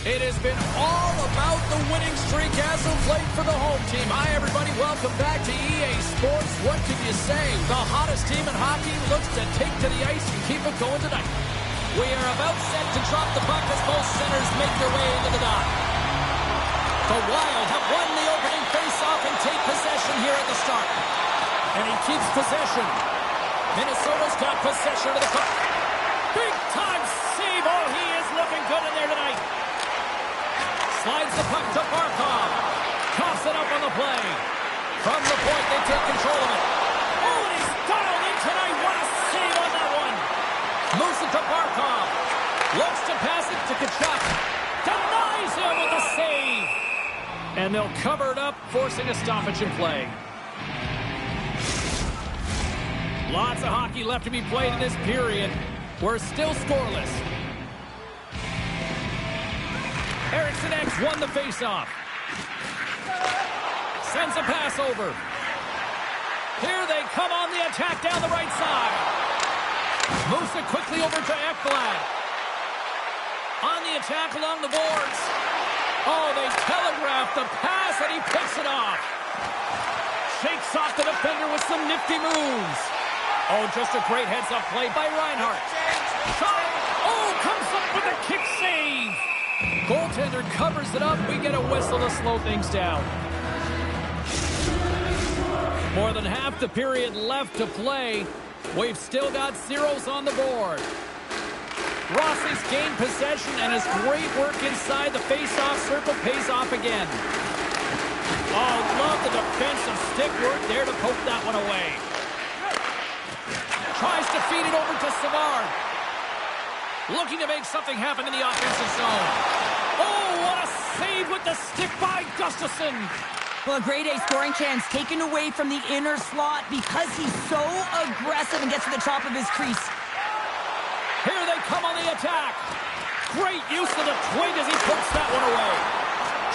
It has been all about the winning streak as of late for the home team. Hi, everybody. Welcome back to EA Sports. What can you say? The hottest team in hockey looks to take to the ice and keep it going tonight. We are about set to drop the puck as both centers make their way into the dot. The Wild have won the opening faceoff and take possession here at the start. And he keeps possession. Minnesota's got possession of the puck. Big time save. Oh, he is looking good in there tonight. Slides the puck to Barkov. Toss it up on the play. From the point, they take control of it. Oh, and he's dialed in tonight. What a save on that one. Moves it to Barkov. Looks to pass it to Tkachuk. Denies him with a save. And they'll cover it up, forcing a stoppage in play. Lots of hockey left to be played in this period. We're still scoreless. Eriksson Ek won the faceoff. Sends a pass over. Here they come on the attack down the right side. Moves it quickly over to Ekblad. On the attack along the boards. Oh, they telegraph the pass and he picks it off. Shakes off the defender with some nifty moves. Oh, just a great heads-up play by Reinhart. Shot. Oh, comes up with a kick save. Goaltender covers it up. We get a whistle to slow things down. More than half the period left to play. We've still got zeros on the board. Rossi's gained possession, and his great work inside the face-off circle pays off again. Oh, love the defensive stick work there to poke that one away. Tries to feed it over to Savard. Looking to make something happen in the offensive zone. Oh, what a save with the stick by Gustafsson. Well, a grade A scoring chance taken away from the inner slot because he's so aggressive and gets to the top of his crease. Here they come on the attack. Great use of the twig as he pokes that one away.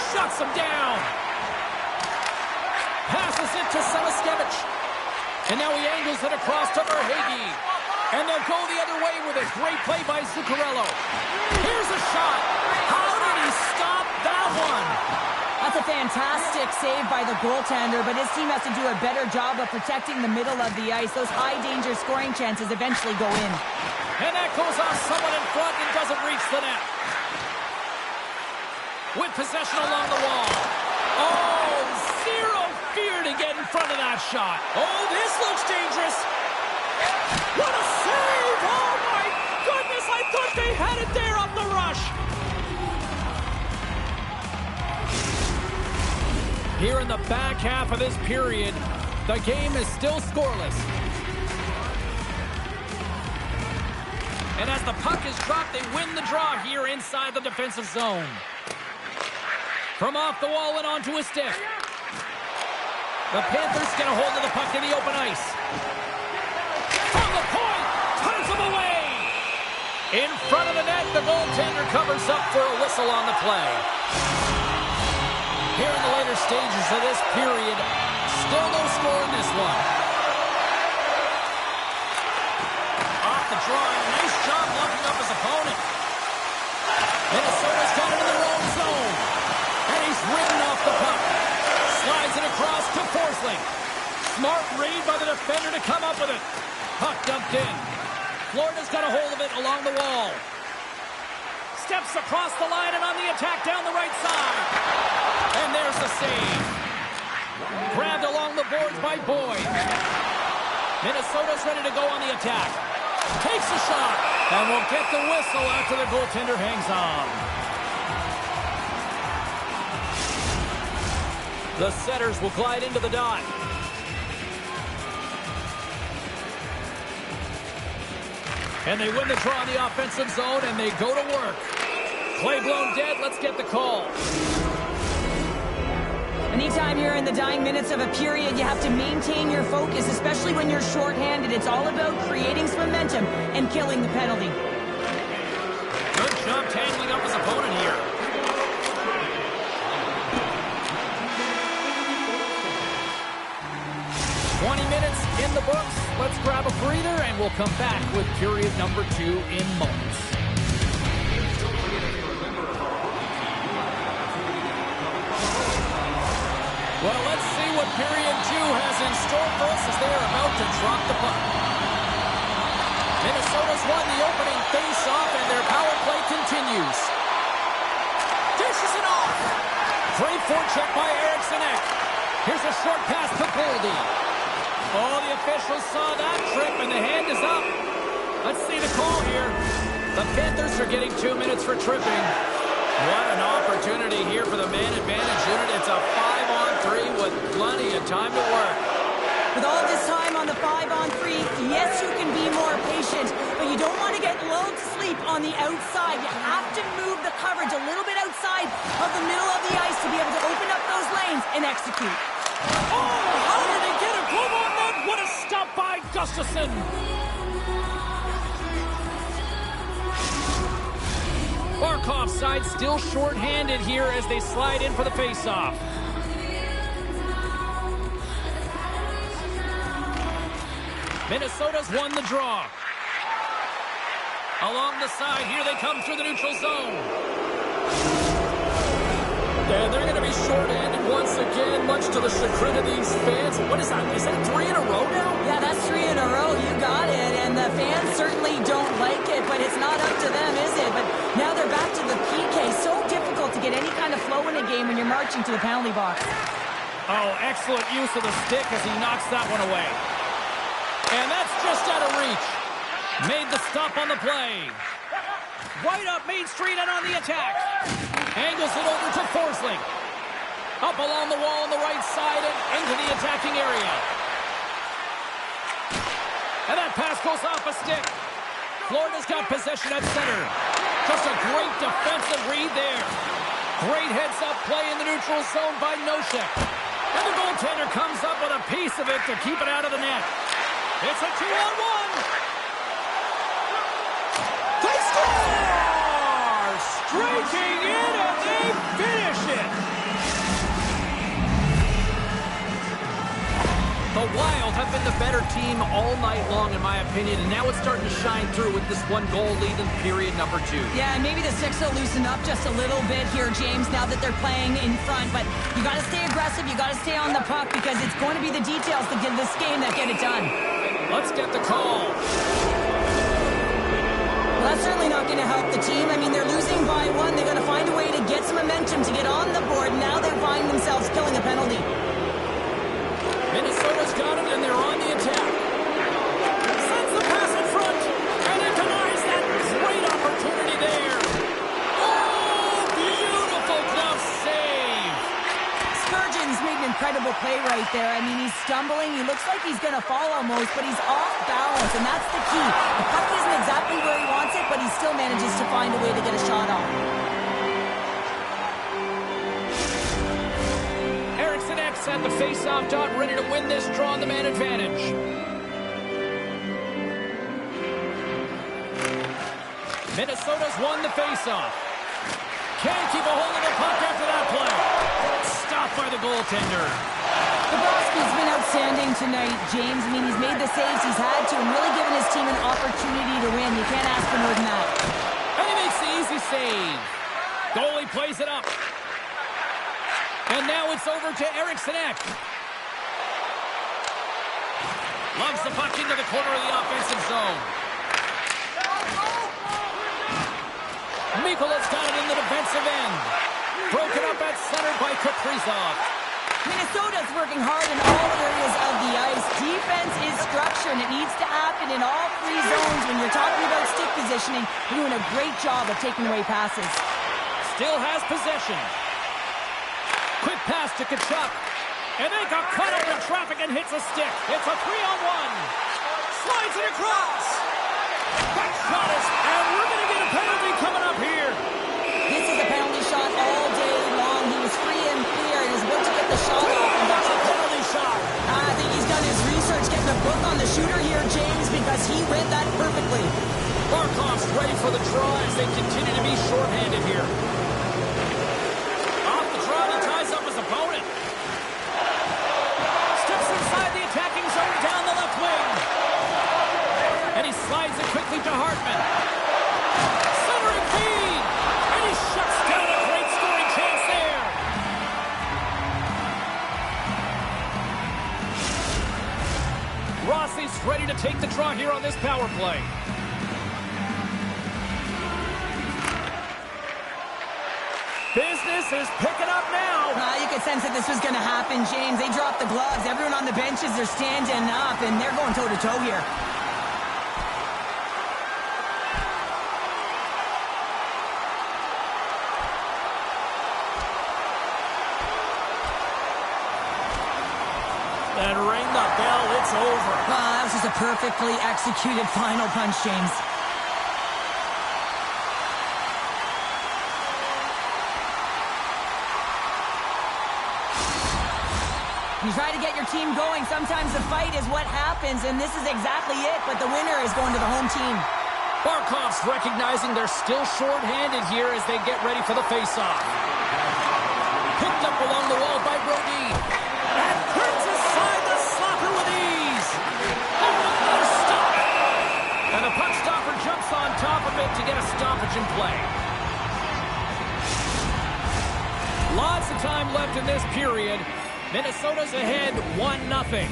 Shuts him down. Passes it to Samaskevich. And now he angles it across to Verhaeghe. And they'll go the other way with a great play by Zuccarello. Here's a shot. How did he stop that one? That's a fantastic save by the goaltender, but his team has to do a better job of protecting the middle of the ice. Those high-danger scoring chances eventually go in. And that goes off someone in front and doesn't reach the net. With possession along the wall. Oh, zero fear to get in front of that shot. Oh, this looks dangerous. What a save! Oh, my goodness! I thought they had it there on the rush. Here in the back half of this period, the game is still scoreless. And as the puck is dropped, they win the draw here inside the defensive zone. From off the wall and onto a stick. The Panthers get a hold of the puck in the open ice. From the point, turns him away. In front of the net, the goaltender covers up for a whistle on the play. Here in the later stages of this period, still no score in this one. Off the draw, nice job locking up his opponent. Minnesota's got it in their own zone. And he's ridden off the puck. Slides it across to Forsling. Smart read by the defender to come up with it. Puck dumped in. Florida's got a hold of it along the wall. Steps across the line and on the attack down the right side. And there's the save. Grabbed along the boards by Boyd. Minnesota's ready to go on the attack. Takes a shot. And will get the whistle after the goaltender hangs on. The setters will glide into the dot. And they win the draw in the offensive zone, and they go to work. Play blown dead. Let's get the call. Anytime you're in the dying minutes of a period, you have to maintain your focus, especially when you're shorthanded. It's all about creating some momentum and killing the penalty. Good job tangling up his opponent here. Minutes in the books. Let's grab a breather and we'll come back with period number 2 in moments. Well, let's see what period 2 has in store for us as they are about to drop the puck. Minnesota's won the opening face-off, and their power play continues. Dishes it off. Great forecheck by Eriksson Ek. Here's a short pass to Boldy. Oh, the officials saw that trip, and the hand is up. Let's see the call here. The Panthers are getting 2 minutes for tripping. What an opportunity here for the man advantage unit. It's a 5-on-3 with plenty of time to work. With all this time on the 5-on-3, yes, you can be more patient, but you don't want to get lulled to sleep on the outside. You have to move the coverage a little bit outside of the middle of the ice to be able to open up those lanes and execute. Oh, how did he get a glove on that? What a stop by Gustafsson. Barkov's side still short-handed here as they slide in for the face-off. Minnesota's won the draw. Along the side, here they come through the neutral zone. And they're going to be short-handed once again, much to the chagrin of these fans. What is that? Is that 3 in a row now? Yeah, that's 3 in a row. You got it. And the fans certainly don't like it, but it's not up to them, is it? But now they're back to the PK. So difficult to get any kind of flow in a game when you're marching to the penalty box. Oh, excellent use of the stick as he knocks that one away. And that's just out of reach. Made the stop on the play. Right up Main Street and on the attack. Angles it over to Forsling. Up along the wall on the right side and into the attacking area. And that pass goes off a stick. Florida's got possession at center. Just a great defensive read there. Great heads-up play in the neutral zone by Nosek. And the goaltender comes up with a piece of it to keep it out of the net. It's a 2-on-1. They score! Striking in and they finish it. The Wild have been the better team all night long, in my opinion, and now it's starting to shine through with this 1-goal lead in period number 2. Yeah, and maybe the Six will loosen up just a little bit here, James, now that they're playing in front. But you got to stay aggressive. You got to stay on the puck because it's going to be the details that get this game that get it done. Let's get the call. Well, that's certainly not going to help the team. I mean, they're losing by 1. They're going to find a way to get some momentum to get on the board. Now they find themselves killing a penalty. Minnesota's got it, and they're on the attack. Sends the pass in front, and it denies that great opportunity there. Oh, beautiful glove save. Spurgeon's made an incredible play right there. I mean, he's stumbling. He looks like he's going to fall almost, but he's off balance, and that's the key. The puck isn't exactly where he wants it, but he still manages to find a way to get a shot off. Eriksson Ek at the face-off dot, ready to win this draw on the man advantage. Minnesota's won the face-off. Can't keep a hold of the puck after that play. Stopped by the goaltender. Bobrovsky's been outstanding tonight, James. I mean, he's made the saves he's had to and really given his team an opportunity to win. You can't ask for more than that. And he makes the easy save. Goalie plays it up. And now it's over to Eriksson Ek. Loves the puck into the corner of the offensive zone. Mikola's got it in the defensive end. Broken up at center by Kaprizov. Minnesota's working hard in all areas of the ice. Defense is structure, and it needs to happen in all 3 zones. When you're talking about stick positioning, you're doing a great job of taking away passes. Still has possession. Quick pass to Tkachuk. And they got caught up in traffic and hits a stick. It's a 3-on-1. Slides it across. That shot is, and we're going to get a penalty coming up here. This is a penalty shot all day long. He was free and clear and is about to get the shot off. And that's a penalty shot. I think he's done his research, getting a book on the shooter here, James, because he read that perfectly. Barkov's ready for the draw as they continue to be shorthanded here. Off the draw, he ties up his opponent. Steps inside the attacking zone down the left wing. And he slides it quickly to Hartman. Centering feed. And he shuts down a great scoring chance there. ready to take the draw here on this power play. Business is picking up now. You could sense that this was going to happen, James. They dropped the gloves. Everyone on the benches, they're standing up, and they're going toe-to-toe here. And ring the bell, it's over. That was just a perfectly executed final punch, James. You try to get your team going. Sometimes the fight is what happens, and this is exactly it, but the winner is going to the home team. Barkov's recognizing they're still short-handed here as they get ready for the face-off. Picked up along the wall by Brodin. And turns aside the slapper with ease. Another stop. And the puck stopper jumps on top of it to get a stoppage in play. Lots of time left in this period. Minnesota's ahead 1-0.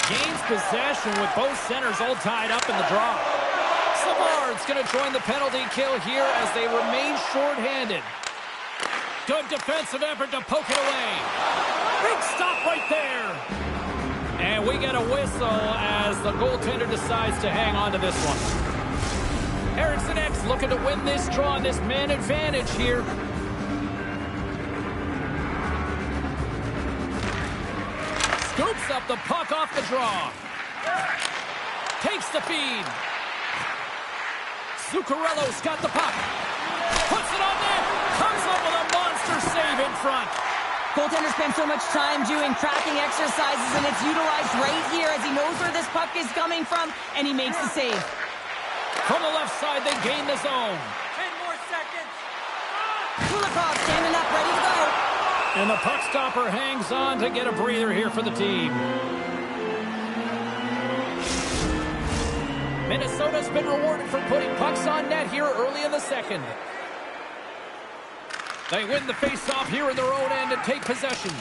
Gains possession with both centers all tied up in the draw. Savard's going to join the penalty kill here as they remain short-handed. Good defensive effort to poke it away. Big stop right there. And we get a whistle as the goaltender decides to hang on to this one. Eriksson Ek looking to win this draw, this man advantage here. Scoops up the puck off the draw. Takes the feed. Zuccarello's got the puck. Puts it on net. Comes up with a monster save in front. Goaltender spends so much time doing tracking exercises, and it's utilized right here as he knows where this puck is coming from, and he makes the save. From the left side, they gain the zone. 10 more seconds. Kulikov standing up, ready to go. And the puck stopper hangs on to get a breather here for the team. Minnesota's been rewarded for putting pucks on net here early in the second. They win the face-off here in their own end and take possession.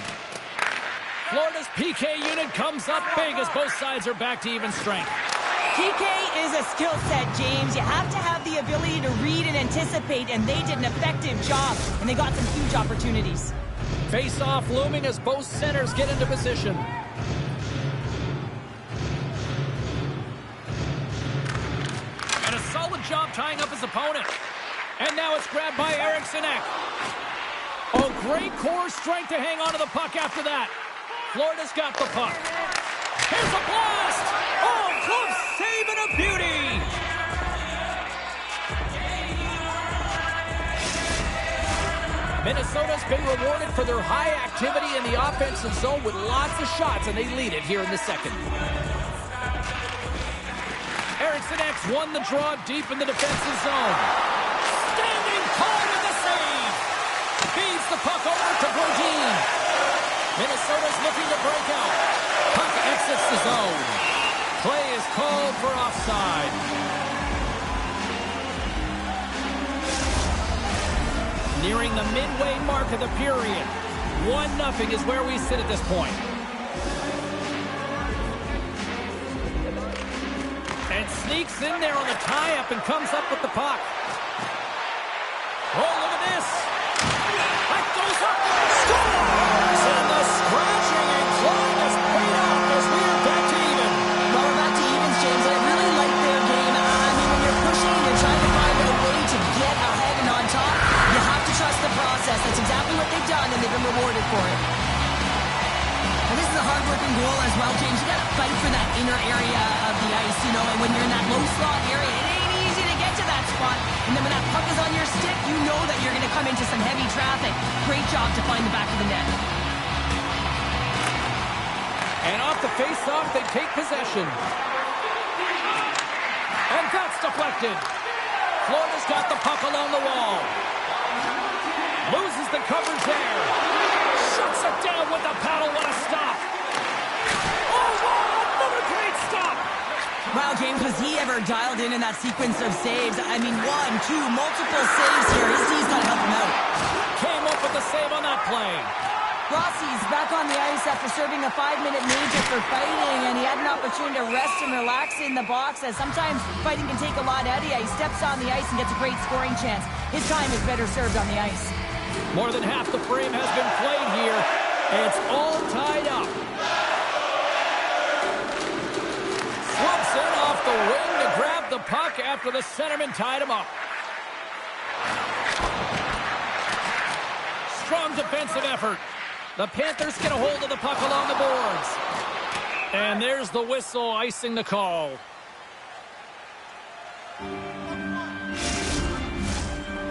Florida's PK unit comes up big as both sides are back to even strength. PK is a skill set, James. You have to have the ability to read and anticipate, and they did an effective job, and they got some huge opportunities. Face-off looming as both centers get into position. And a solid job tying up his opponent. And now it's grabbed by Eriksson Ek. Oh, great core strength to hang on to the puck after that. Florida's got the puck. Here's a blast! Oh, close save and a beauty! Minnesota's been rewarded for their high activity in the offensive zone with lots of shots, and they lead it here in the second. Eriksson Ek won the draw deep in the defensive zone. Standing tall with the save! Feeds the puck over to Brodin. Minnesota's looking to break out. Puck exits the zone. Play is called for offside. Nearing the midway mark of the period. 1-0 is where we sit at this point. And sneaks in there on the tie-up and comes up with the puck. Oh, look at this. That goes up. Scores! And the scratching and clawing is paid off as we are back to even. Well, we're back to evens, James. I really like their game. I mean, when you're pushing and you're trying to find a way to get ahead and on top, you have to trust the process. That's exactly what they've done, and they've been rewarded for it. And this is a hard-working goal as well, James. You got to fight for that inner area of the ice, you know, and when you're in that low slot area, it ain't easy to get to that spot. And then when that puck is on your stick, you know that you're going to come into some heavy traffic. Great job to find the back of the net. And off the face-off, they take possession. And that's deflected. Florida's got the puck along the wall. Loses the coverage there. Shuts it down with the paddle. What a stop. Oh, wow, another great stop. Wow, James, was he ever dialed in that sequence of saves? I mean, 1, 2, multiple saves here. His D's got to help him out. Came up with the save on that play. Rossi's back on the ice after serving a 5-minute major for fighting, and he had an opportunity to rest and relax in the box, as sometimes fighting can take a lot out of you. He steps on the ice and gets a great scoring chance. His time is better served on the ice. More than half the frame has been played here. It's all tied up. Swoops in off the wing to grab the puck after the centerman tied him up. Strong defensive effort. The Panthers get a hold of the puck along the boards. And there's the whistle icing the call.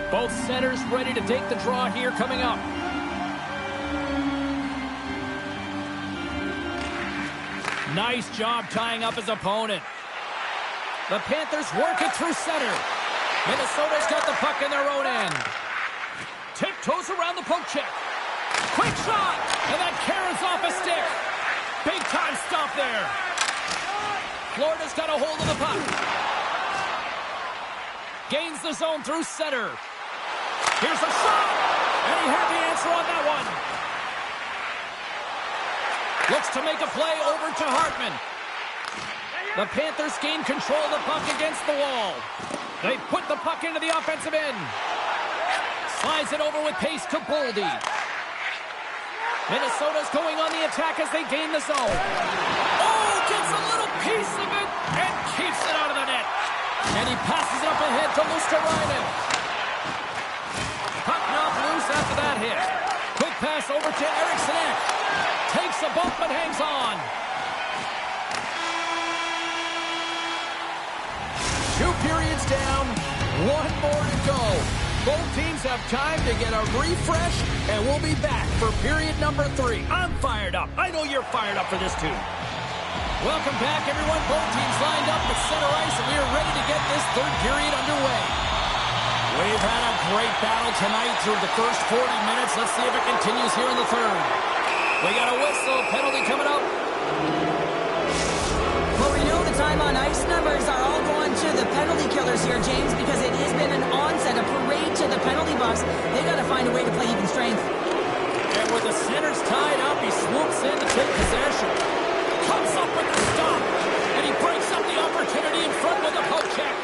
Both centers ready to take the draw here coming up. Nice job tying up his opponent. The Panthers work it through center. Minnesota's got the puck in their own end. Tiptoes around the poke check. Quick shot! And that carries off a stick. Big time stop there. Florida's got a hold of the puck. Gains the zone through center. Here's a shot! And he had the answer on that one. Looks to make a play over to Hartman. The Panthers gain control of the puck against the wall. They put the puck into the offensive end. Slides it over with pace to Boldy. Minnesota's going on the attack as they gain the zone. Oh, gets a little piece of it and keeps it out of the net. And he passes it up ahead to Luosterainen. Puck knocked loose after that hit. Quick pass over to Eriksson Ek. Takes a bump but hangs on. 2 periods down, 1 more to go. Both teams have time to get a refresh, and we'll be back for period number 3. I'm fired up. I know you're fired up for this too. Welcome back, everyone. Both teams lined up at center ice, and we are ready to get this 3rd period underway. We've had a great battle tonight through the first 40 minutes. Let's see if it continues here in the 3rd. We got a whistle, penalty coming up. Well, we know the time on ice numbers are all going to the penalty killers here, James, because it has been an onset, a parade to the penalty box. They got to find a way to play even strength. And with the centers tied up, he swoops in to take possession. Comes up with the stop, and he breaks up the opportunity in front with a poke check.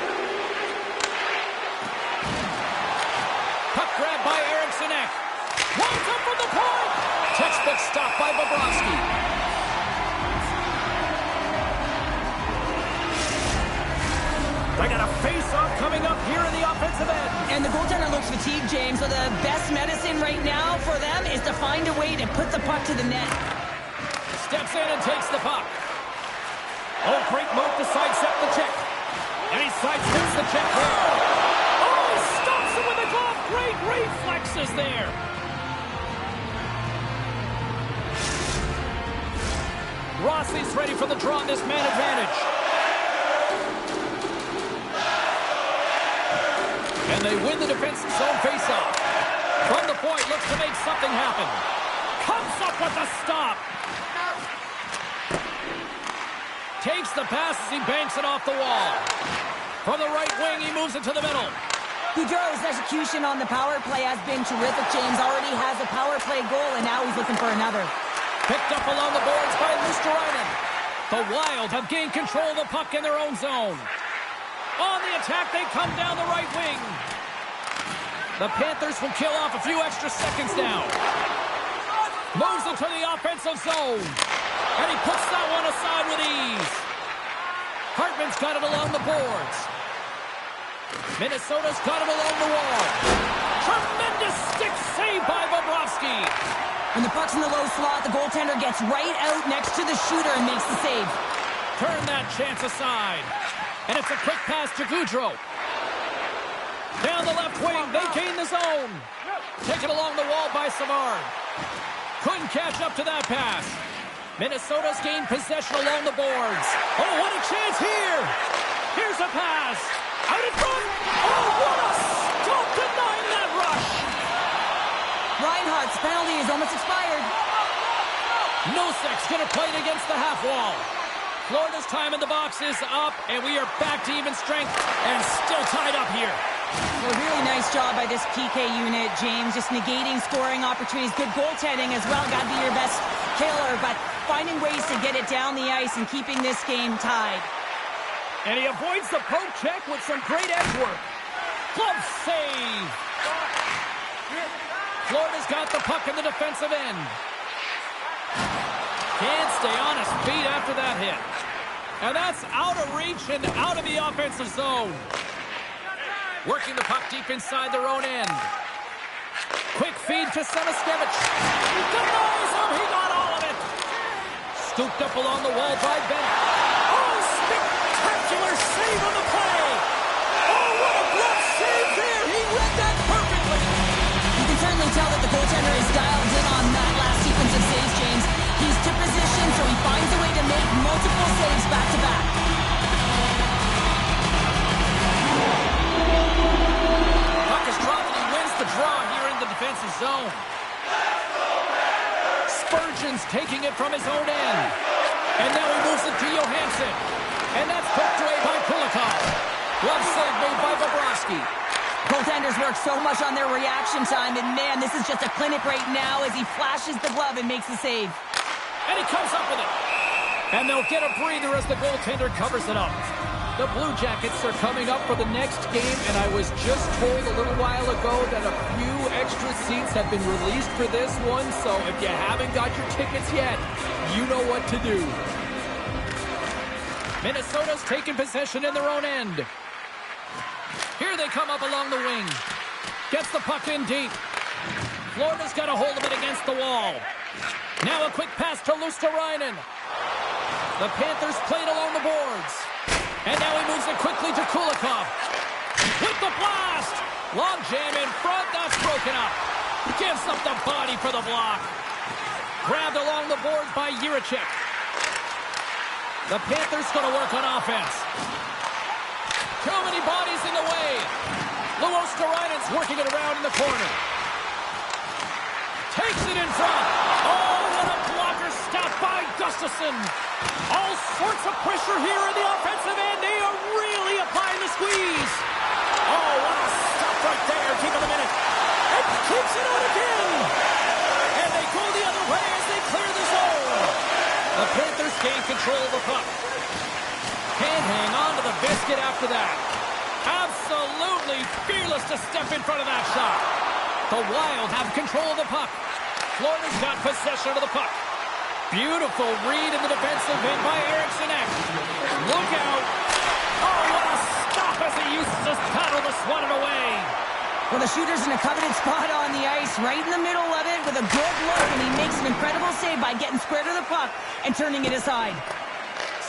Puck grab by Eriksson Ek. Winds up from the point. Textbook stop by Bobrovsky. They got a face-off coming up here in the offensive end. And the goaltender looks fatigued, James, so the best medicine right now for them is to find a way to put the puck to the net. Steps in and takes the puck. Oh, great move to sidestep the check. And he sidesteps the check there. Oh, he stops it with a glove. Great reflexes there. Rossi's ready for the draw on this man advantage. And they win the defensive zone faceoff. From the point, looks to make something happen. Comes up with a stop. Takes the pass as he banks it off the wall. From the right wing, he moves it to the middle. Gaudreau's execution on the power play has been terrific, James. Already has a power play goal, and now he's looking for another. Picked up along the boards by Luosterainen. The Wild have gained control of the puck in their own zone. On the attack, they come down the right wing. The Panthers will kill off a few extra seconds now. Moves it to the offensive zone. And he puts that one aside with ease. Hartman's got it along the boards. Minnesota's got him along the wall. Tremendous stick save by Bobrovsky. When the puck's in the low slot, the goaltender gets right out next to the shooter and makes the save. Turn that chance aside. And it's a quick pass to Gaudreau. Down the left wing, they gain the zone. Taken along the wall by Savard. Couldn't catch up to that pass. Minnesota's gained possession along the boards. Oh, what a chance here. Here's a pass. Out in front. Oh, what a stop denying that rush. Reinhart's penalty is almost expired. Nosek's going to play it against the half wall. Florida's time in the box is up, and we are back to even strength and still tied up here. Well, really nice job by this PK unit, James. Just negating scoring opportunities. Good goaltending as well. Got to be your best killer, but finding ways to get it down the ice and keeping this game tied. And he avoids the poke check with some great edge work. Glove save. Florida's got the puck in the defensive end. Can't stay on his feet after that hit. And that's out of reach and out of the offensive zone. Working the puck deep inside their own end. Quick feed to Samaskevich. He denies him. He got all of it. Scooped up along the wall by Bennett. Oh, spectacular save on the play. Oh, what a glove save there. He read that perfectly. You can certainly tell that the goaltender is dialed in on that last sequence of saves, James. He's to position, so he finds a way to make multiple saves back-to-back. Puck is dropped and he wins the draw here in the defensive zone. Spurgeon's taking it from his own end. And now he moves it to Johansson. And that's poked away by Kulikov. Glove save made by Bobrovsky. Goaltenders work so much on their reaction time, and man, this is just a clinic right now as he flashes the glove and makes the save. And he comes up with it. And they'll get a breather as the goaltender covers it up. The Blue Jackets are coming up for the next game, and I was just told a little while ago that a few extra seats have been released for this one, so if you haven't got your tickets yet, you know what to do. Minnesota's taking possession in their own end. Here they come up along the wing. Gets the puck in deep. Florida's got a hold of it against the wall. Now a quick pass to Luosterainen. The Panthers played along the boards. And now he moves it quickly to Kulikov. With the blast! Long jam in front, that's broken up. Gives up the body for the block. Grabbed along the boards by Jiricek. The Panthers going to work on offense. Too many bodies in the way. Luosterainen's working it around in the corner. Takes it in front. Oh, what a blocker stop by Gustafsson. All sorts of pressure here in the offensive end. They are really applying the squeeze. Oh, what a stop right there. Keeping a minute. And keeps it out again. And they go the other way as they clear the zone. The Panthers gain control of the puck. Can't hang on to the biscuit after that. Absolutely fearless to step in front of that shot. The Wild have control of the puck. Florida's got possession of the puck. Beautiful read in the defensive end by Eriksson Ek. Look out. Oh, what a stop as he uses his paddle to swat it away. Well, the shooter's in a coveted spot on the ice, right in the middle of it with a good look, and he makes an incredible save by getting square to the puck and turning it aside.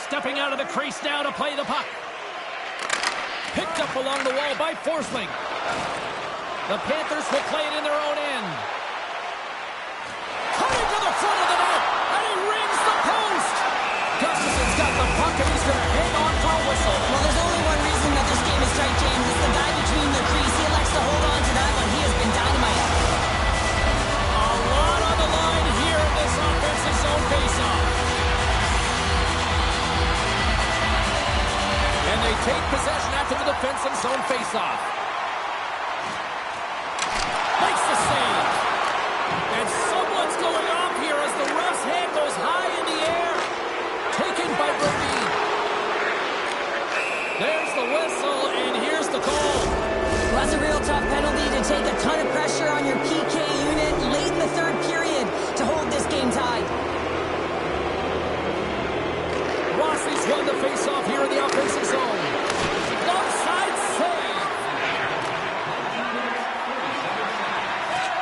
Stepping out of the crease now to play the puck. Picked up along the wall by Forsling. The Panthers will play it in their own end. Cutting to the front of the net, and he rings the post. Gustafsson's got the puck, and he's going to hang on for a whistle. Well, there's only one reason that this game is tight, James. It's the guy between the crease. He likes to hold on to that one. He has been dynamite. A lot on the line here in this offensive zone faceoff. And they take possession after the defensive zone faceoff. Makes the save. And someone's going off here as the ref's hand goes high in the air. Taken by Brodin. There's the whistle, and here's the call. Well, that's a real tough penalty to take a ton of pressure on your PK unit late in the third period to hold this game tied. Rossi's won the faceoff here in the offensive zone. Offside save.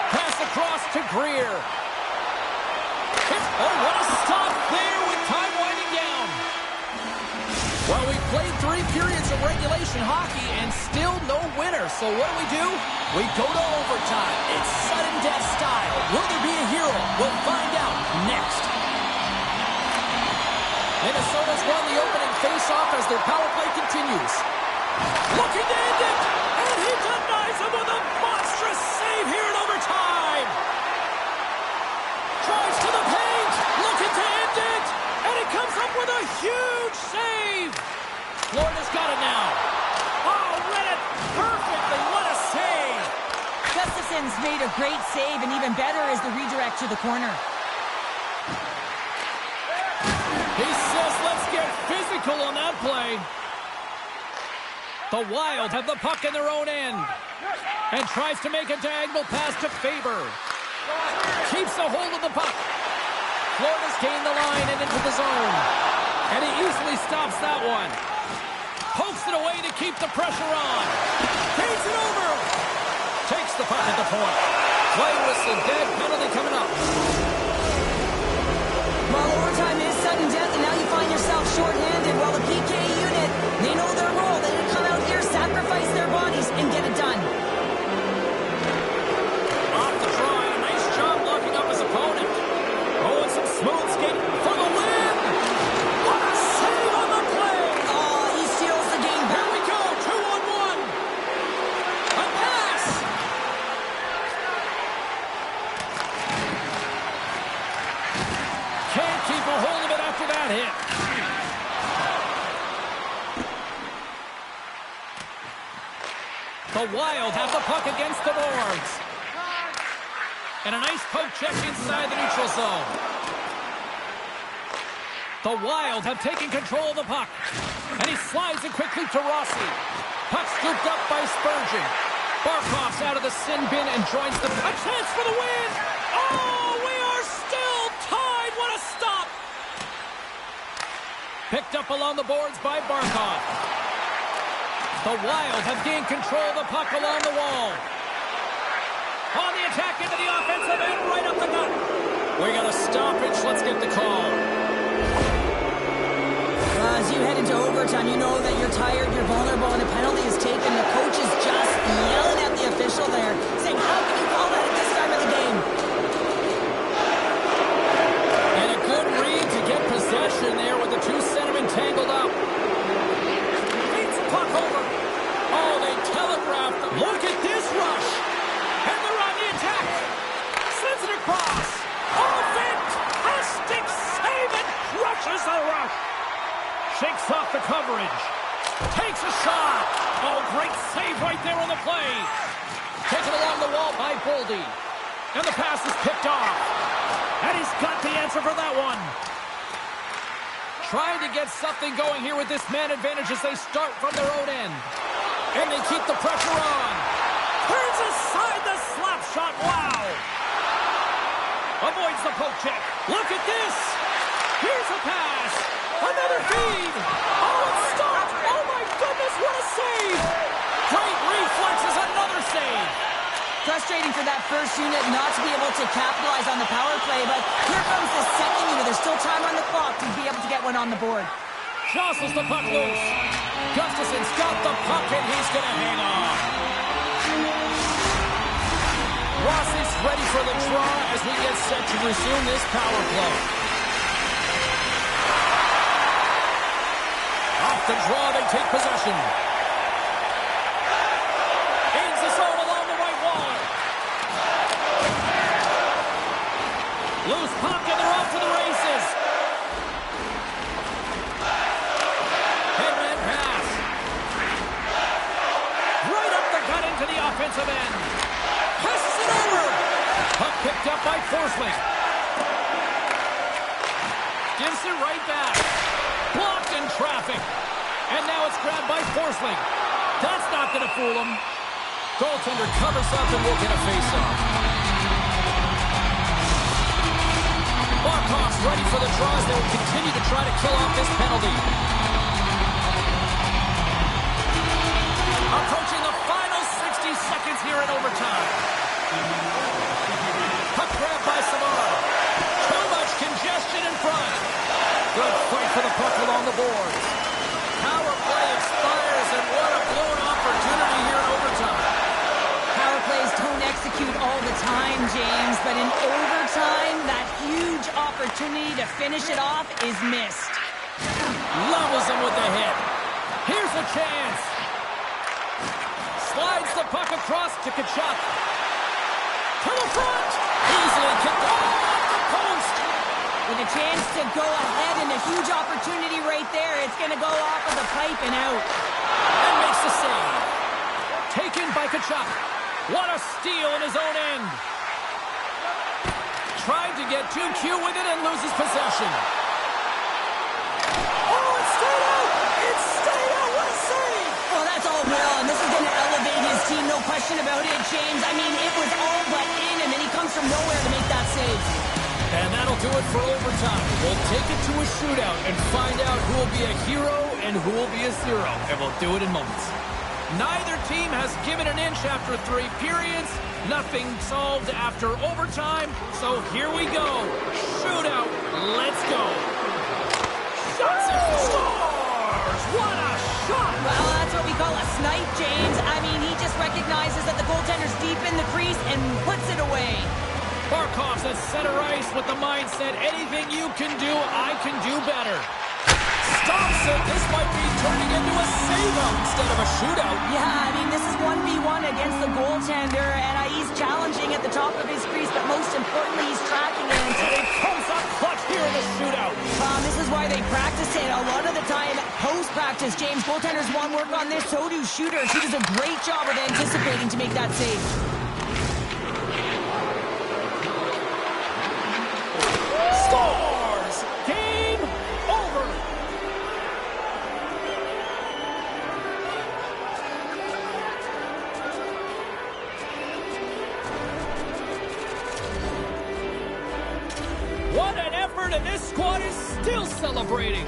Pass across to Greer. Oh, what a stop there with time winding down. Well, we played 3 periods of regulation hockey and still no winner. So what do? We go to overtime. It's sudden death style. Will there be a hero? We'll find out next. Minnesota's won the opening faceoff as their power play continues. Looking to end it, and he denies him with a monstrous save here in overtime. Drives to the paint, looking to end it, and he comes up with a huge save. Florida's got it now. Oh, read it perfectly. Edmonds made a great save, and even better is the redirect to the corner. He says, let's get physical on that play. The Wild have the puck in their own end and tries to make a diagonal pass to Faber. Keeps a hold of the puck. Florida's gained the line and into the zone. And he easily stops that one. Pokes it away to keep the pressure on. Feeds it over. Takes the puck at the point. Play whistle dead. Penalty coming up. Well, overtime is sudden death, and now you find yourself shorthanded. While the PK unit, they know their role. They didn't come out here, sacrifice their bodies, and get it done. Off the draw, a nice job locking up his opponent. Oh, and some smooth skating for the win. What a save on the play. Oh, he steals the game back. Here we go, 2-on-1. A pass. Can't keep a hold of it after that hit. The Wild have the puck against the boards. And a nice poke check inside the neutral zone. The Wild have taken control of the puck. And he slides it quickly to Rossi. Puck scooped up by Spurgeon. Barkov's out of the sin bin and joins the... A chance for the win! Oh, we are still tied! What a stop! Picked up along the boards by Barkov. The Wild have gained control of the puck along the wall. On the attack into the offensive end, right up the gut. We got a stoppage. Let's get the call. As you head into overtime, you know that you're tired, you're vulnerable, and a penalty is taken. The coach is just yelling at the official there, saying, how can you call that at this time of the game? And a good read to get possession there with the two centermen tangled up. Beats the puck over. Oh, they telegraphed them. Look at this rush. And they're on the attack. Sends it across. Oh, fantastic save and crushes the rush. Shakes off the coverage. Takes a shot. Oh, great save right there on the play. Taken along the wall by Boldy. And the pass is picked off. And he's got the answer for that one. Trying to get something going here with this man advantage as they start from their own end. And they keep the pressure on. Turns aside the slap shot. Wow. Avoids the poke check. Look at this. Here's a pass. Another feed. Oh, it's stopped. Oh, my goodness. What a save. Great reflexes. Another save. Frustrating for that first unit not to be able to capitalize on the power play, but here comes the second unit. There's still time on the clock to be able to get one on the board. Jostles the puck loose. Gustafson's got the puck, and he's going to hang on. Rossi's ready for the draw as we get set to resume this power play. Off the draw, they take possession. Gains the zone along the right wall. Loose puck, and they're off to the races. Headman pass. Right up the gut into the offensive end. Passes it over. Puck picked up by Forsling. Gives it right back. Blocked in traffic. And now it's grabbed by Forsling. That's not going to fool him. Goaltender covers up and will get a face-off. Barkov's ready for the draws. They will continue to try to kill off this penalty. Approaching the final 60 seconds here in overtime. Puck grab by Savard. Too much congestion in front. Good fight for the puck along the boards. Power play expires, and what a blown opportunity here in overtime. Power plays don't execute all the time, James, but in overtime, that huge opportunity to finish it off is missed. Levels him with the hit. Here's a chance. Slides the puck across to Tkachuk. To the front. Easily kicked off the post. With a chance to go ahead and a huge opportunity right there, it's going to go off of the pipe and out. And makes the save. Taken by Tkachuk. What a steal in his own end. Tried to get too cute with it and loses possession. Oh, it stayed out! It stayed out! What a save! Well, that's all well, and this is going to elevate his team, no question about it, James. I mean, it was all but in, and then he comes from nowhere to make that save. And that'll do it for overtime. We'll take it to a shootout and find out who will be a hero and who will be a zero. And we'll do it in moments. Neither team has given an inch after 3 periods. Nothing solved after overtime. So here we go. Shootout. Let's go. Shots and scores! What a shot! Well, that's what we call a snipe, James. I mean, he just recognizes that the goaltender's deep in the crease and puts it away. Barkov's at center ice with the mindset, anything you can do, I can do better. Stops it. This might be turning into a save-out instead of a shootout. Yeah, I mean, this is 1v1 against the goaltender, and he's challenging at the top of his crease, but most importantly, he's tracking it. And he comes up clutch here in the shootout. This is why they practice it. A lot of the time, post-practice, James, goaltenders want work on this, so do shooters. He does a great job of anticipating to make that save. Scores! Game over! What an effort, and this squad is still celebrating.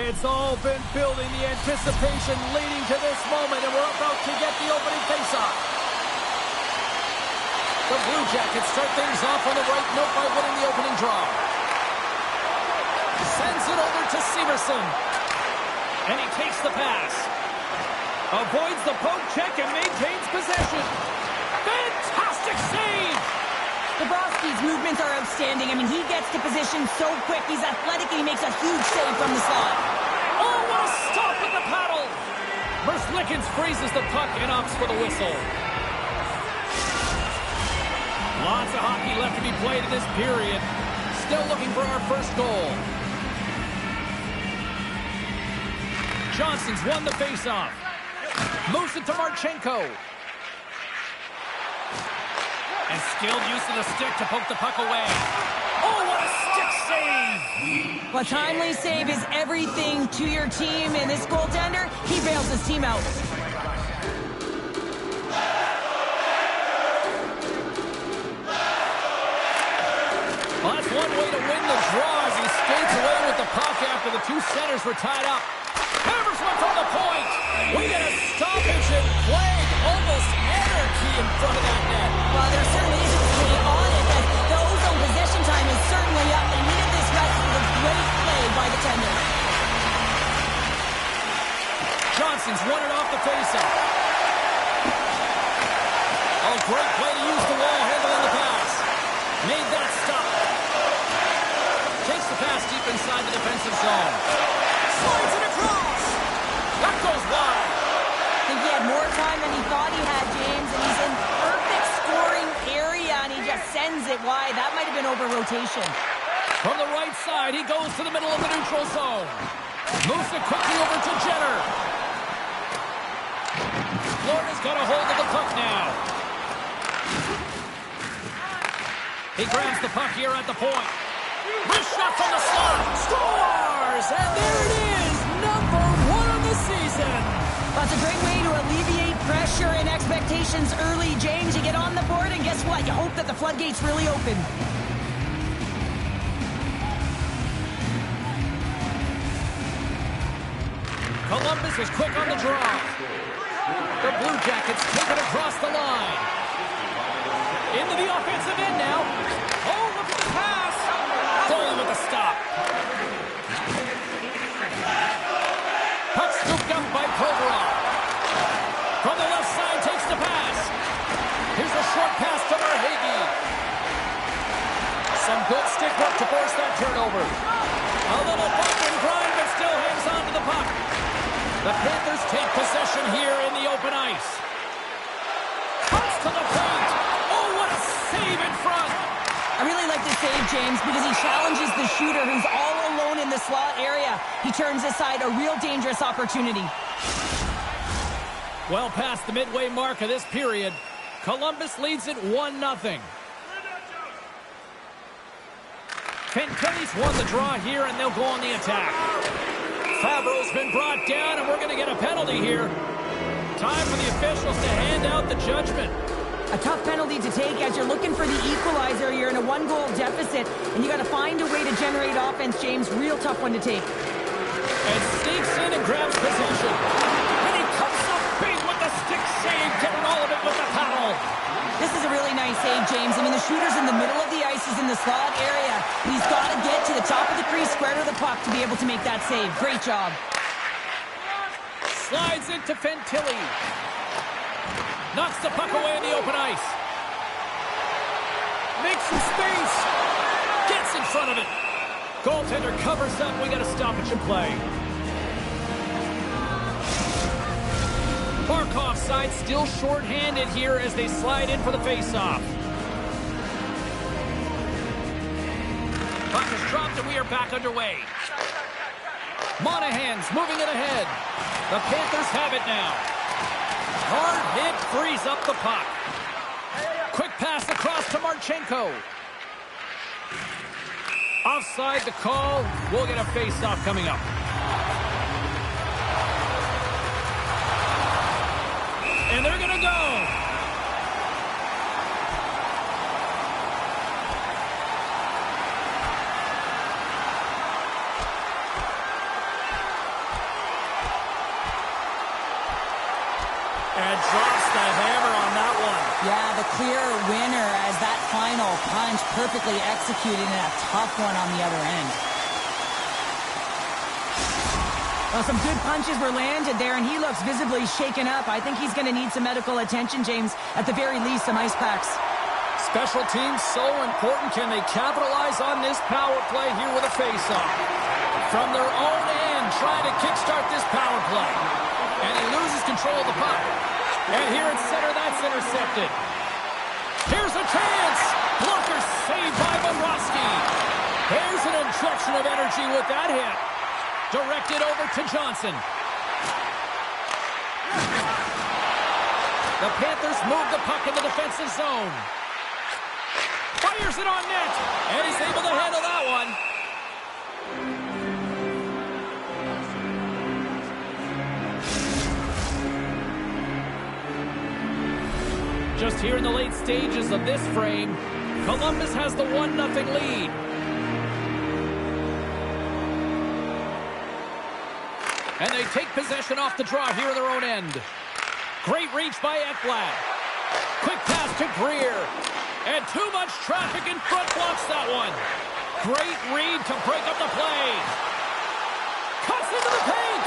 It's all been building, the anticipation leading to this moment, and we're about to get the opening faceoff. The Blue Jackets start things off on the right note by winning the opening draw. Sends it over to Severson. And he takes the pass. Avoids the poke check and maintains possession. Fantastic save! Bobrovsky's movements are outstanding. I mean, he gets to position so quick. He's athletic, and he makes a huge save from the slot. Oh, what a stop with the paddle! Merzlikins freezes the puck and opts for the whistle. Lots of hockey left to be played in this period. Still looking for our first goal. Johnson's won the faceoff. Moves it to Marchenko. And skilled use of the stick to poke the puck away. Oh, what a stick save! A timely save is everything to your team, and this goaltender, he bails his team out. Well, that's one way to win the draw as he skates away with the puck after the 2 centers were tied up. Hammers one from the point. We get a stoppage and plague. Almost anarchy in front of that net. Well, there certainly isn't play on it, but the ozone possession time is certainly up. They needed this rest with a great play by the tender. Johnson's won it off the faceoff. Oh, great play to use the wall, handling the pass. Made that stop. Takes the pass deep inside the defensive zone. Slides it across. That goes wide. I think he had more time than he thought he had, James, and he's in perfect scoring area, and he just sends it wide. That might have been over rotation. From the right side, he goes to the middle of the neutral zone. Moves it quickly over to Jenner. Florida's got a hold of the puck now. He grabs the puck here at the point. Wrist shot from the slot. Scores! And there it is, number 1 of the season. That's a great way to alleviate pressure and expectations early, James. You get on the board, and guess what? You hope that the floodgates really open. Columbus was quick on the draw. The Blue Jackets take it across the line. Into the offensive end now. Oh, look at the pass. Goalie with the stop. short pass to Verhaeghe. Some good stick work to force that turnover. A little bump and grind, but still hangs on to the puck. The Panthers take possession here in the open ice. Cuts to the paint. Oh, what a save in front. I really like this save, James, because he challenges the shooter who's all alone in the slot area. He turns aside a real dangerous opportunity. Well past the midway mark of this period, Columbus leads it 1-0. Fantilli's won the draw here, and they'll go on the attack. Fabro's been brought down, and we're going to get a penalty here. Time for the officials to hand out the judgment. A tough penalty to take as you're looking for the equalizer. You're in a one-goal deficit, and you got to find a way to generate offense, James. Real tough one to take. And sneaks in and grabs possession. And he comes up big with the stick save, getting all of it with the paddle. This is a really nice save, James. I mean, the shooter's in the middle of the ice. He's in the slot area. He's got to get to the top of the crease, square to the puck to be able to make that save. Great job. Slides into Fantilli. Knocks the puck away in the open ice. Makes some space. Gets in front of it. Goaltender covers up. We got a stoppage in play. Barkov's side still short-handed here as they slide in for the face-off. Puck is dropped and we are back underway. Monahan's moving it ahead. The Panthers have it now. Hard hit frees up the puck. Quick pass across to Marchenko. Offside the call. We'll get a face-off coming up. And they're going to go. And drops the hammer on that one. Yeah, the clear winner as that final punch perfectly executed and a tough one on the other end. Well, some good punches were landed there, and he looks visibly shaken up. I think he's going to need some medical attention, James. At the very least, some ice packs. Special teams so important. Can they capitalize on this power play here with a face-off? From their own end, trying to kickstart this power play. And he loses control of the puck. And here at center, that's intercepted. Here's a chance. Blocker saved by Bobrovsky. There's an injection of energy with that hit. Directed over to Johnson. The Panthers move the puck in the defensive zone. Fires it on net. And he's able to handle that one. Just here in the late stages of this frame, Columbus has the 1-0 lead. And they take possession off the draw here in their own end. Great reach by Ekblad. Quick pass to Greer. And too much traffic in front blocks that one. Great read to break up the play. Cuts into the paint.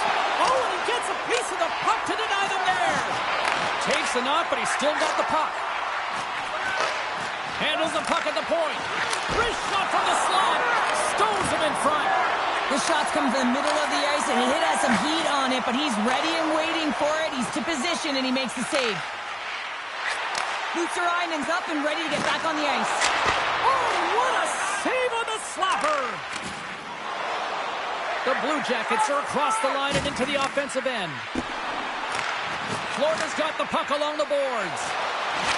Oh, and he gets a piece of the puck to deny them there. Takes the knock, but he's still got the puck. Handles the puck at the point. Wrist shot from the slot. Stones him in front. The shot's come from the middle of the ice, and it has some heat on it, but he's ready and waiting for it. He's to position, and he makes the save. Luutsurainen's up and ready to get back on the ice. Oh, what a save on the slapper! The Blue Jackets are across the line and into the offensive end. Florida's got the puck along the boards.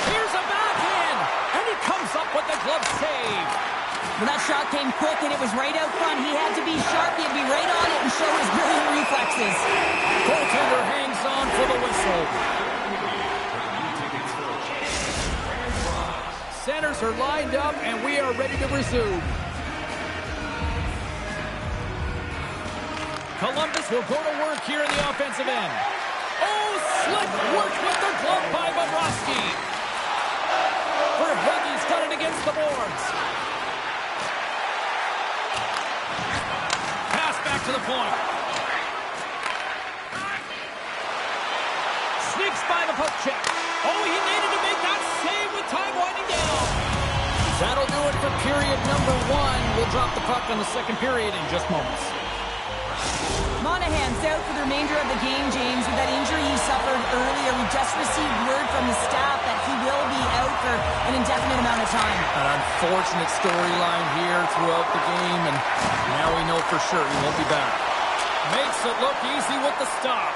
Here's a backhand, and he comes up with the glove save. Well, that shot came quick, and it was right out front. He had to be sharp. He had to be right on it and show his brilliant reflexes. Goaltender hangs on for the whistle. Centers are lined up, and we are ready to resume. Columbus will go to work here in the offensive end. Oh, slick work with the glove by Bobrovsky. Verhaeghe's got it against the boards. Pass back to the point. Sneaks by the poke check. Oh, he needed to make that save with time. number one will drop the puck on the second period in just moments. Monahan's out for the remainder of the game, James, with that injury he suffered earlier. We just received word from the staff that he will be out for an indefinite amount of time. An unfortunate storyline here throughout the game, and now we know for sure he won't be back. Makes it look easy with the stop.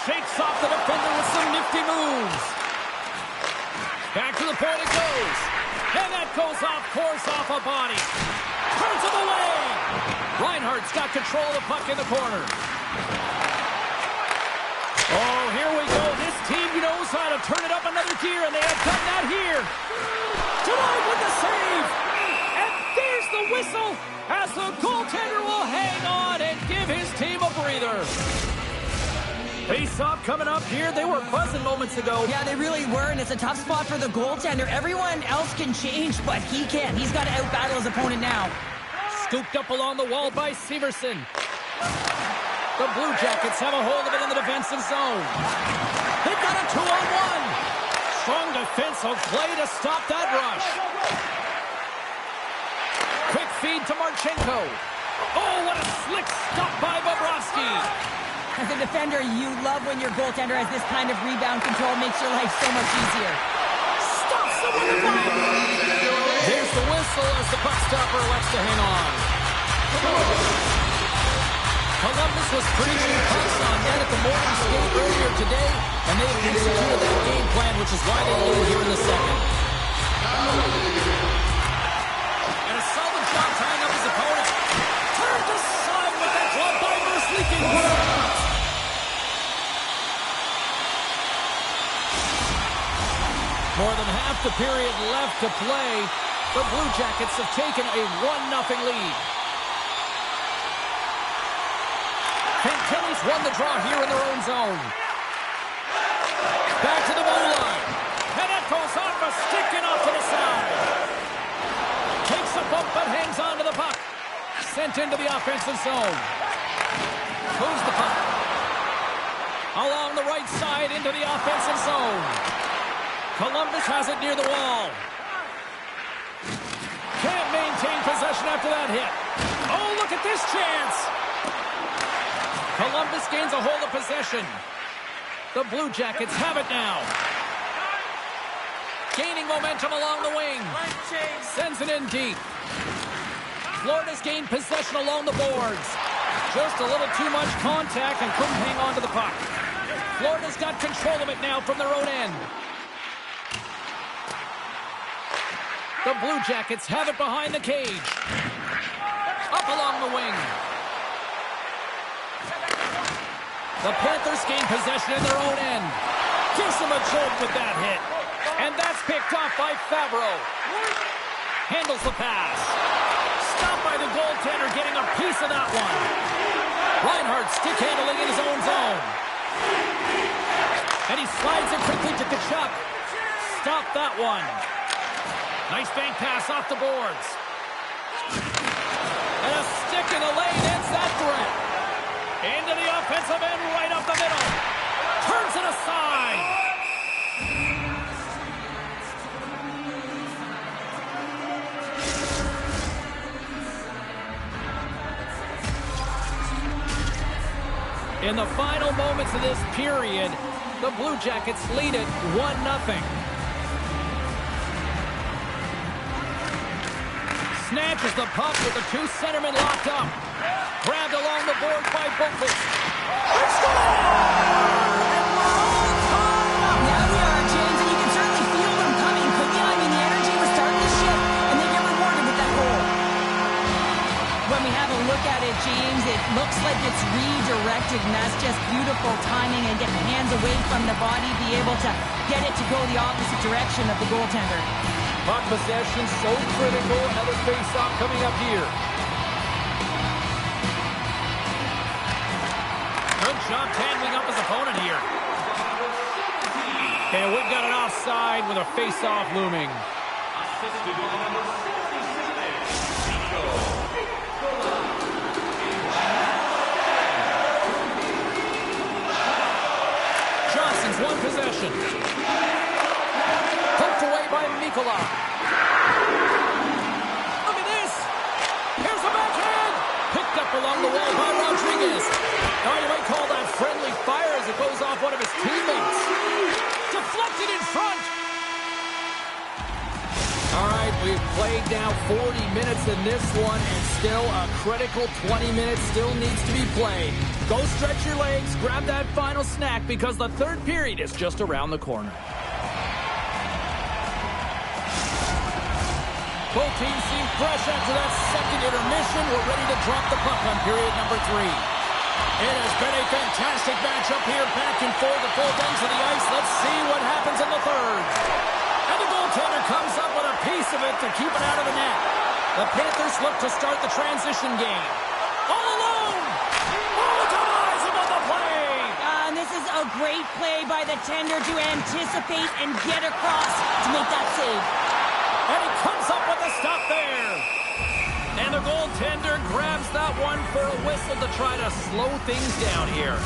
Shakes off the defender with some nifty moves. Back to the point it goes. And that goes off course off a body. Turns it away. Reinhardt's got control of the puck in the corner. Oh, here we go. This team knows how to turn it up another gear, and they have done that here. Denied with the save. And there's the whistle as the goaltender will hang on and give his team a breather. Face-off coming up here. They were buzzing moments ago. Yeah, they really were, and it's a tough spot for the goaltender. Everyone else can change, but he can't. He's got to out-battle his opponent now. Scooped up along the wall by Severson. The Blue Jackets have a hold of it in the defensive zone. They've got a 2-on-1. Strong defensive play to stop that rush. Quick feed to Marchenko. Oh, what a slick stop by Bobrovsky. As a defender, you love when your goaltender has this kind of rebound control. Makes your life so much easier. Stops him with the puck. There's the whistle as the puck stopper elects to hang on. Columbus was preaching pucks on net at the morning skate earlier today, and they have executed that game plan, which is why they lead here in the second. And a solid shot tying up his opponent. Turned aside with that glove by Merzlikins. More than half the period left to play. The Blue Jackets have taken a 1-0 lead. Fantilli's won the draw here in their own zone. Back to the blue line. And that goes off a stick and off to the side. Takes a bump but hangs on to the puck. Sent into the offensive zone. Moves the puck. Along the right side into the offensive zone. Columbus has it near the wall. Can't maintain possession after that hit. Oh, look at this chance. Columbus gains a hold of possession. The Blue Jackets have it now. Gaining momentum along the wing. Sends it in deep. Florida's gained possession along the boards. Just a little too much contact and couldn't hang on to the puck. Florida's got control of it now from their own end. The Blue Jackets have it behind the cage. Up along the wing. The Panthers gain possession in their own end. Gives them a jolt with that hit. And that's picked off by Favreau. Handles the pass. Stopped by the goaltender, getting a piece of that one. Reinhardt stick handling in his own zone. And he slides it quickly to Tkachuk. Stop that one. Nice bank pass off the boards. And a stick in the lane ends that threat. Into the offensive end, right up the middle. Turns it aside. In the final moments of this period, the Blue Jackets lead it 1-0. Snatches the puck with the two centermen locked up. Grabbed along the board by Boqvist. It's gone! Now we are, James, and you can certainly feel them coming, couldn't you? I mean, the energy was starting to shift, and they get rewarded with that goal. When we have a look at it, James, it looks like it's redirected, and that's just beautiful timing and getting hands away from the body, be able to get it to go the opposite direction of the goaltender. Puck possession so critical. Another face-off coming up here. Good job handling up his opponent here. And we've got an offside with a face-off looming. Johnson's won possession. Poked away by Mikkola. along the wall by Rodriguez. Oh, you might call that friendly fire as it goes off one of his teammates. Deflected in front. All right, we've played now 40 minutes in this one, and still a critical 20 minutes still needs to be played. Go stretch your legs, grab that final snack, because the third period is just around the corner. Both teams seem fresh after that second intermission. We're ready to drop the puck on period number 3. It has been a fantastic matchup here, back and forth at both ends of the ice. Let's see what happens in the third. And the goaltender comes up with a piece of it to keep it out of the net. The Panthers look to start the transition game. All alone! Oh, denies him on the play! And this is a great play by the tender to anticipate and get across to make that save. And he comes up with a stop there. And the goaltender grabs that one for a whistle to try to slow things down here.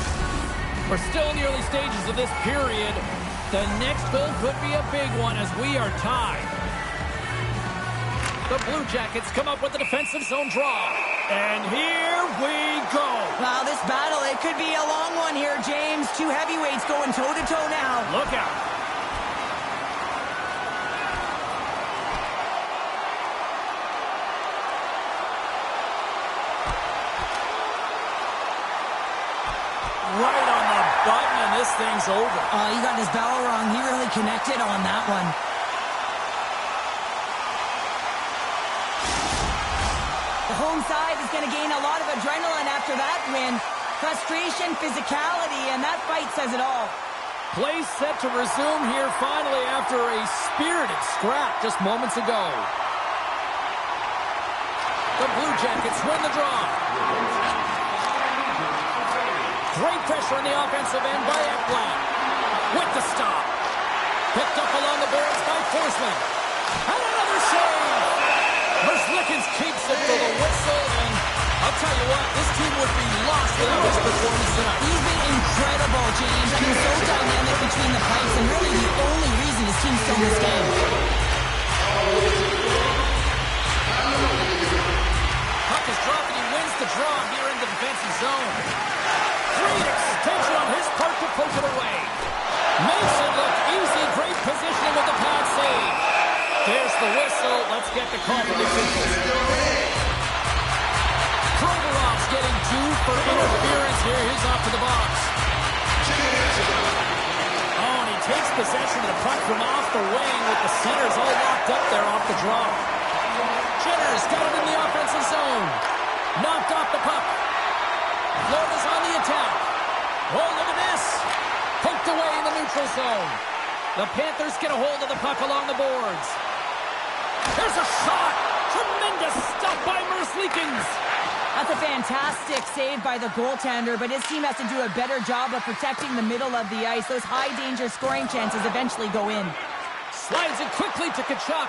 We're still in the early stages of this period. The next goal could be a big one as we are tied. The Blue Jackets come up with the defensive zone draw. And here we go. Wow, this battle, it could be a long one here, James. Two heavyweights going toe-to-toe now. Look out. Right on the button, and this thing's over. He got his bell wrong. He really connected on that one. The home side is going to gain a lot of adrenaline after that win. Frustration, physicality, and that fight says it all. Play set to resume here finally after a spirited scrap just moments ago. The Blue Jackets win the draw. Great pressure on the offensive end by Ekblad. With the stop. Picked up along the boards by Forsling. And another save. Merzlikins keeps it for the whistle. And I'll tell you what, this team would be lost without his performance tonight. He's been incredible, James. He's so dynamic between the pipes and really the only reason his team's still in this game. Puck is dropped and he wins the draw here in the defensive zone. Great extension on his part to poke it away. Makes it look easy. Great positioning with the pad save. There's the whistle. Let's get the call from the officials. Provorov's getting due for interference here. He's off to the box. Oh, and he takes possession of the puck from off the wing with the centers all locked up there off the draw. Jenner's got it in the offensive zone. Knocked off the puck. Florida's on the attack. Oh, look at this. Poked away in the neutral zone. The Panthers get a hold of the puck along the boards. There's a shot. Tremendous stuff by Merzlikins. That's a fantastic save by the goaltender, but his team has to do a better job of protecting the middle of the ice. Those high-danger scoring chances eventually go in. Slides it quickly to Tkachuk.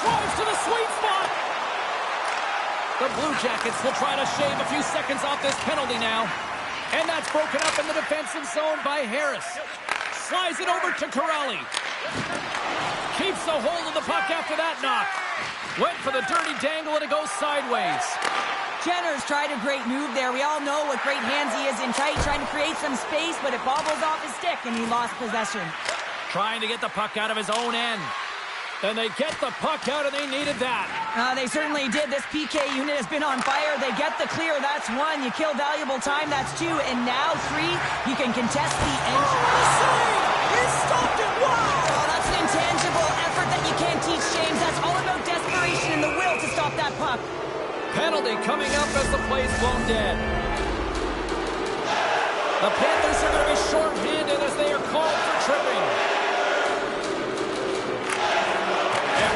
Drives to the sweet spot. The Blue Jackets will try to shave a few seconds off this penalty now. And that's broken up in the defensive zone by Harris. Slides it over to Corelli. Keeps a hold of the puck after that knock. Went for the dirty dangle and it goes sideways. Jenner's tried a great move there. We all know what great hands he is in tight, trying to create some space, but it bobbles off his stick and he lost possession. Trying to get the puck out of his own end. And they get the puck out, and they needed that. They certainly did. This PK unit has been on fire. They get the clear. That's one. You kill valuable time. That's two. And now three. You can contest the engine. He stopped it. Wow! Oh, that's an intangible effort that you can't teach, James. That's all about desperation and the will to stop that puck. Penalty coming up as the play's blown dead. The Panthers are going to be short-handed as they are called for tripping.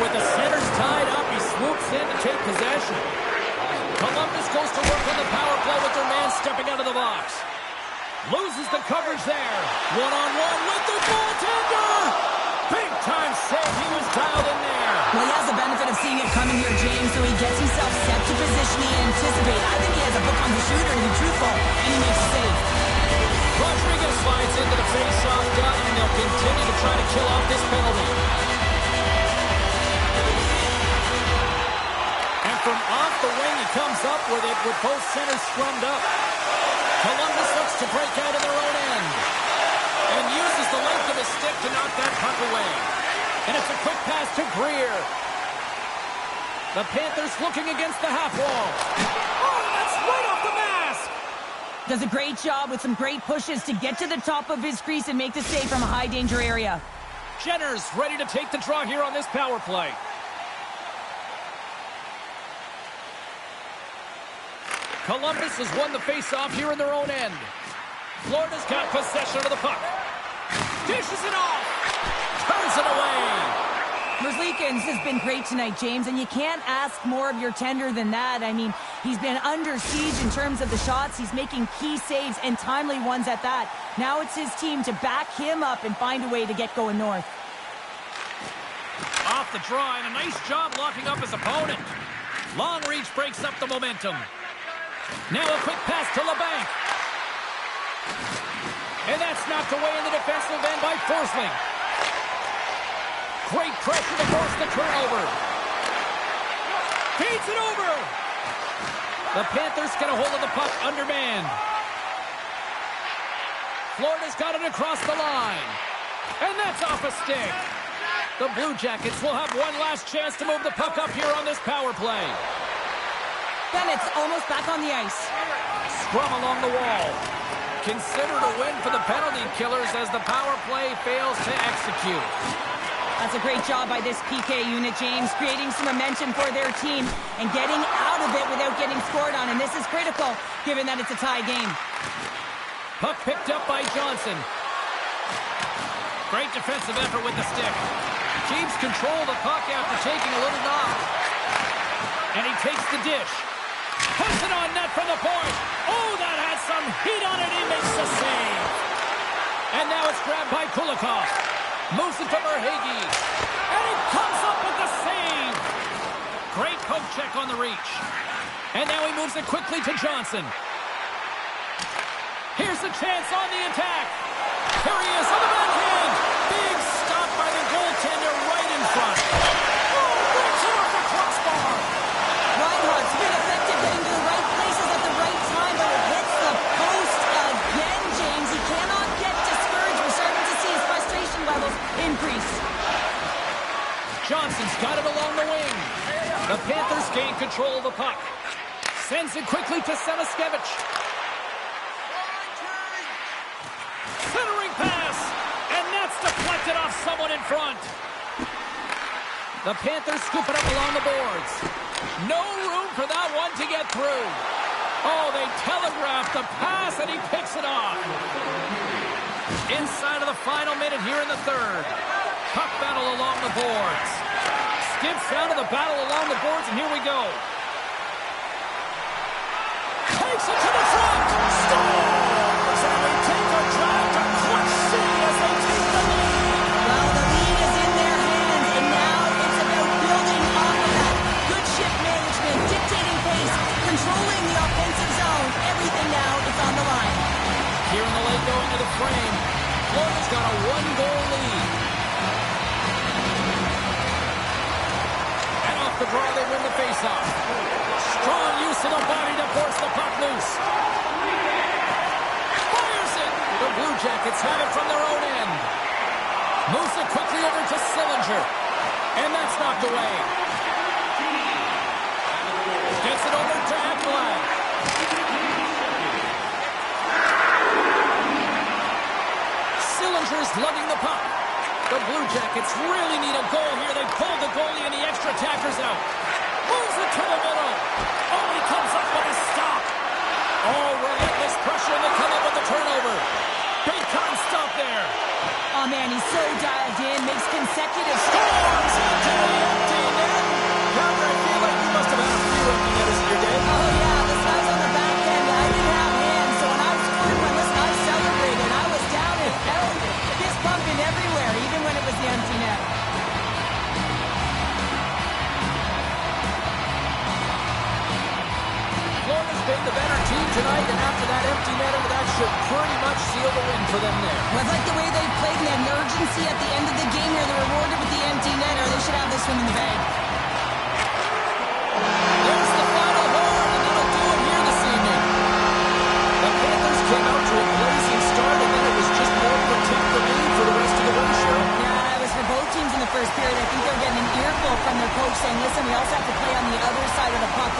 With the centers tied up, he swoops in to take possession. Columbus goes to work on the power play with their man stepping out of the box. Loses the coverage there. One-on-one with the goaltender. Big-time save. He was dialed in there. Well, he has the benefit of seeing it coming here, James, so he gets himself set to position he anticipates. I think he has a book on the shooter, to be truthful, and he makes a save. Rodriguez slides into the face-off dot, and they'll continue to try to kill off this penalty. from off the wing, he comes up with it with both centers scrummed up. Columbus looks to break out in their own end and uses the length of his stick to knock that puck away. And it's a quick pass to Greer. The Panthers looking against the half wall. Oh, that's right off the mask! Does a great job with some great pushes to get to the top of his crease and make the save from a high-danger area. Jenner's ready to take the draw here on this power play. Columbus has won the face-off here in their own end. Florida's got possession of the puck. Dishes it off. Turns it away. Merzlikins has been great tonight, James, and you can't ask more of your tender than that. I mean, he's been under siege in terms of the shots. He's making key saves and timely ones at that. Now it's his team to back him up and find a way to get going north. Off the draw, and a nice job locking up his opponent. Long reach breaks up the momentum. Now a quick pass to LeBanc. And that's knocked away in the defensive end by Forsling. Great pressure to force the turnover. Feeds it over. The Panthers get a hold of the puck undermanned. Florida's got it across the line. And that's off a stick. The Blue Jackets will have one last chance to move the puck up here on this power play. Bennett's almost back on the ice. Scrum along the wall. Considered a win for the penalty killers as the power play fails to execute. That's a great job by this PK unit, James, creating some momentum for their team and getting out of it without getting scored on. And this is critical, given that it's a tie game. Puck picked up by Johnson. Great defensive effort with the stick. Keeps control of the puck after taking a little knock. And he takes the dish. Puts it on net from the point. Oh, that has some heat on it. He makes the save. And now it's grabbed by Kulikov. Moves it to Verhaeghe. And he comes up with the save. Great poke check on the reach. And now he moves it quickly to Johnson. Here's the chance on the attack. Here he is on the backhand. Big stop by the goaltender right in front. Oh, breaks it off the crossbar. Reinhart's been effective getting to the right places at the right time, but it hits the post again, James. He cannot get discouraged. We're starting to see his frustration levels increase. Johnson's got it along the wing. The Panthers gain control of the puck. Sends it quickly to Samaskevich. Centering pass. And that's deflected off someone in front. The Panthers scoop it up along the boards. No room for that one to get through. Oh, they telegraphed the pass, and he picks it off. Inside of the final minute here in the third. Puck battle along the boards. Skips out of the battle along the boards, and here we go. Takes it to the front. Stores, and they take a drive to Clutch City as they take the lead. Well, the lead is in their hands, and now it's about building off of that. Good shift management, dictating pace, controlling the offensive zone. Everything now is on the line. Here in the late going to the frame, Florida's got a one-goal lead. And off the draw, they win the faceoff. Strong use of the body to force the puck loose. Fires it! The Blue Jackets have it from their own end. Moves it quickly over to Sillinger. And that's knocked away. Gets it over to Ekblad. Sillinger's lugging the puck. The Blue Jackets really need a goal here. They pulled the goalie and the extra attackers out. Moves it to the middle. Oh, and he comes up with a stop. Oh, relentless pressure, and they come up with the turnover. Big time stop there. Oh, man, he's so dialed in, makes consecutive scores. To the empty net. Robert, I feel like you must have had a few empty netters in your day. Oh, yeah, this guy's on the back end. I didn't have hands, so when I scored one, listen, I celebrated. I was down and out, fist pumping everywhere, even when it was the empty net. Florida's been the better team tonight, and after that empty netter, that should pretty much seal the win for them there. Well, I like the way they played and the urgency at the end of the game here. They're rewarded with the empty netter. They should have this one in the bag. There's saying, listen, we also have to play on the other side of the puck